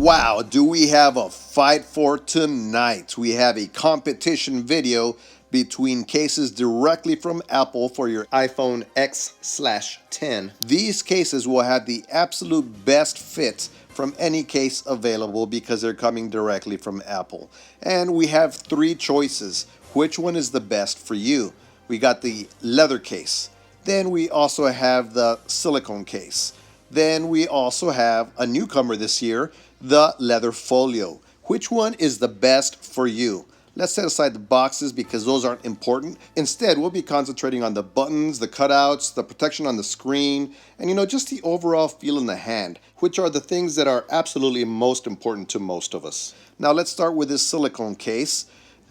Wow, do we have a fight for tonight? We have a competition video between cases directly from Apple for your iPhone X/10. These cases will have the absolute best fit from any case available because they're coming directly from Apple. And we have three choices. Which one is the best for you? We got the leather case. Then we also have the silicone case. Then we also have a newcomer this year, the leather folio. Which one is the best for you? Let's set aside the boxes because those aren't important. Instead, we'll be concentrating on the buttons, the cutouts, the protection on the screen, and just the overall feel in the hand, which are the things that are absolutely most important to most of us. Now let's start with this silicone case.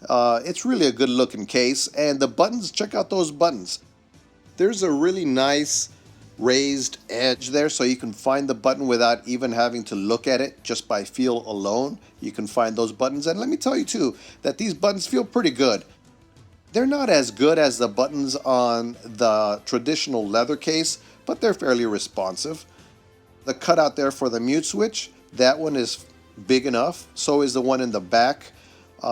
It's really a good looking case, and the buttons, check out those buttons. There's a really nice raised edge there, so you can find the button without even having to look at it. Just by feel alone, you can find those buttons. And let me tell you too, that these buttons feel pretty good. They're not as good as the buttons on the traditional leather case, but they're fairly responsive. The cutout there for the mute switch, that one is big enough. So is the one in the back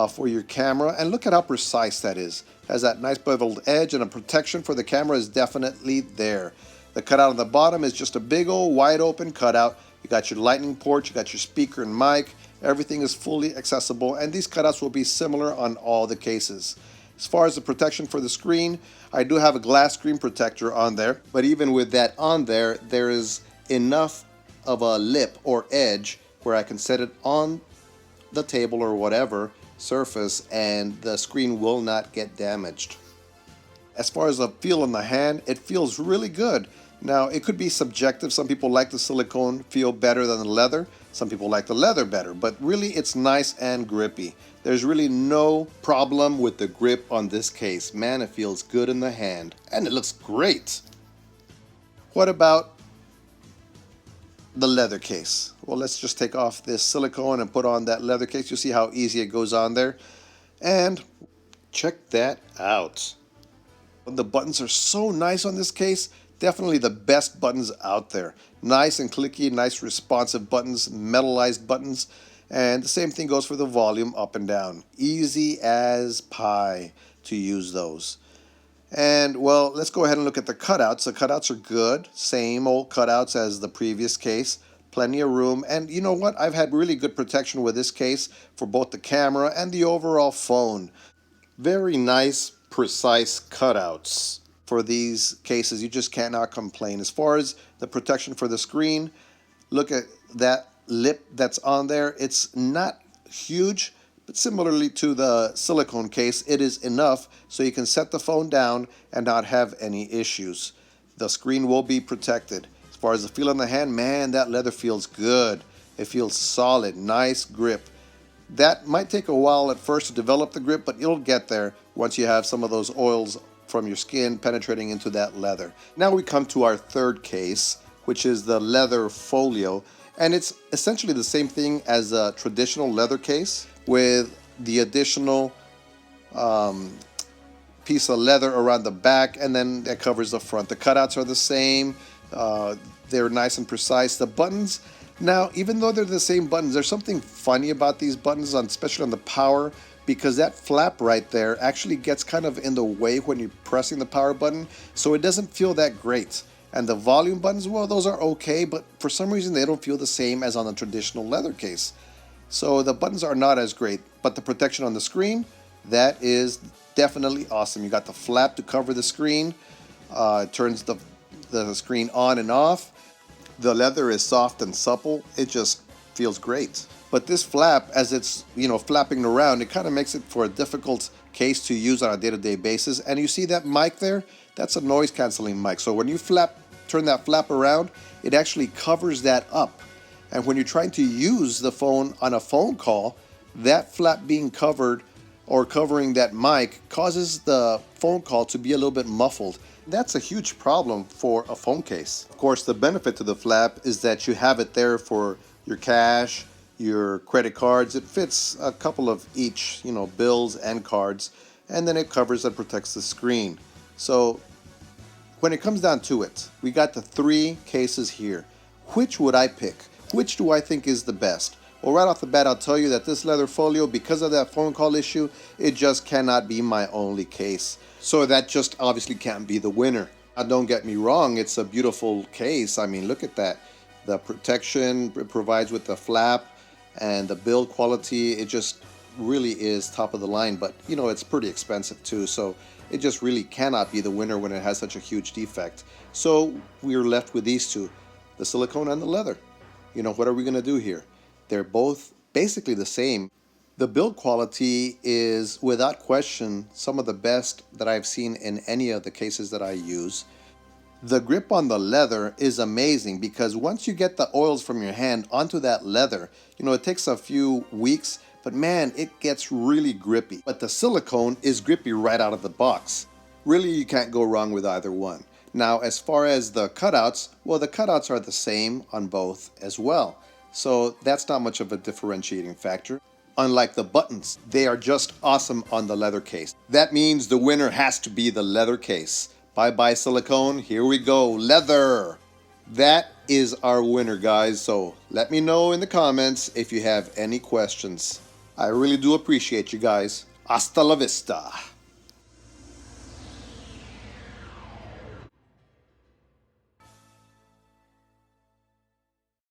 for your camera, and look at how precise that is. It has that nice beveled edge, and a protection for the camera is definitely there. The cutout on the bottom is just a big old wide open cutout. You got your lightning port, you got your speaker and mic. Everything is fully accessible, and these cutouts will be similar on all the cases. As far as the protection for the screen, I do have a glass screen protector on there, but even with that on there, there is enough of a lip or edge where I can set it on the table or whatever surface and the screen will not get damaged. As far as the feel in the hand, it feels really good. Now, it could be subjective. Some people like the silicone feel better than the leather. Some people like the leather better, but really it's nice and grippy. There's really no problem with the grip on this case. Man, it feels good in the hand and it looks great. What about the leather case? Well, let's just take off this silicone and put on that leather case. You'll see how easy it goes on there. And check that out. The buttons are so nice on this case. Definitely the best buttons out there. Nice and clicky, nice responsive buttons, metallized buttons. And the same thing goes for the volume up and down. Easy as pie to use those. And well, let's go ahead and look at the cutouts. The cutouts are good. Same old cutouts as the previous case. Plenty of room. And you know what? I've had really good protection with this case for both the camera and the overall phone. Very nice, precise cutouts for these cases. You just cannot complain. As far as the protection for the screen, look at that lip that's on there. It's not huge, but similarly to the silicone case, it is enough so you can set the phone down and not have any issues. The screen will be protected. As far as the feel in the hand, man, that leather feels good. It feels solid, nice grip. That might take a while at first to develop the grip, but you'll get there once you have some of those oils from your skin penetrating into that leather. Now we come to our third case, which is the leather folio, and it's essentially the same thing as a traditional leather case with the additional piece of leather around the back, and then that covers the front. The cutouts are the same. They're nice and precise. The buttons, now, even though they're the same buttons, there's something funny about these buttons, especially on the power, because that flap right there actually gets kind of in the way when you're pressing the power button, so it doesn't feel that great. And the volume buttons, well, those are okay, but for some reason they don't feel the same as on a traditional leather case. So the buttons are not as great, but the protection on the screen, that is definitely awesome. You got the flap to cover the screen. It turns the screen on and off. The leather is soft and supple. It just feels great. But this flap, as it's flapping around, it kind of makes it for a difficult case to use on a day-to-day basis. And you see that mic there? That's a noise canceling mic. So when you turn that flap around, it actually covers that up. And when you're trying to use the phone on a phone call, that flap being covered or covering that mic causes the phone call to be a little bit muffled. That's a huge problem for a phone case. Of course, the benefit to the flap is that you have it there for your cash, your credit cards. It fits a couple of each, bills and cards, and then it covers and protects the screen. So when it comes down to it, we got the three cases here. Which would I pick? Which do I think is the best? Well, right off the bat, I'll tell you that this leather folio, because of that phone call issue, it just cannot be my only case. So that just obviously can't be the winner. Now, don't get me wrong, it's a beautiful case. I mean, look at that. The protection it provides with the flap and the build quality, it just really is top of the line. But, you know, it's pretty expensive too. So it just really cannot be the winner when it has such a huge defect. So we're left with these two, the silicone and the leather. You know, what are we going to do here? They're both basically the same. The build quality is, without question, some of the best that I've seen in any of the cases that I use. The grip on the leather is amazing because once you get the oils from your hand onto that leather, you know, it takes a few weeks, but man, it gets really grippy. But the silicone is grippy right out of the box. Really, you can't go wrong with either one. Now, as far as the cutouts, well, the cutouts are the same on both as well. So that's not much of a differentiating factor. Unlike the buttons, they are just awesome on the leather case. That means the winner has to be the leather case. Bye-bye silicone, here we go, leather! That is our winner, guys, so let me know in the comments if you have any questions. I really do appreciate you guys. Hasta la vista.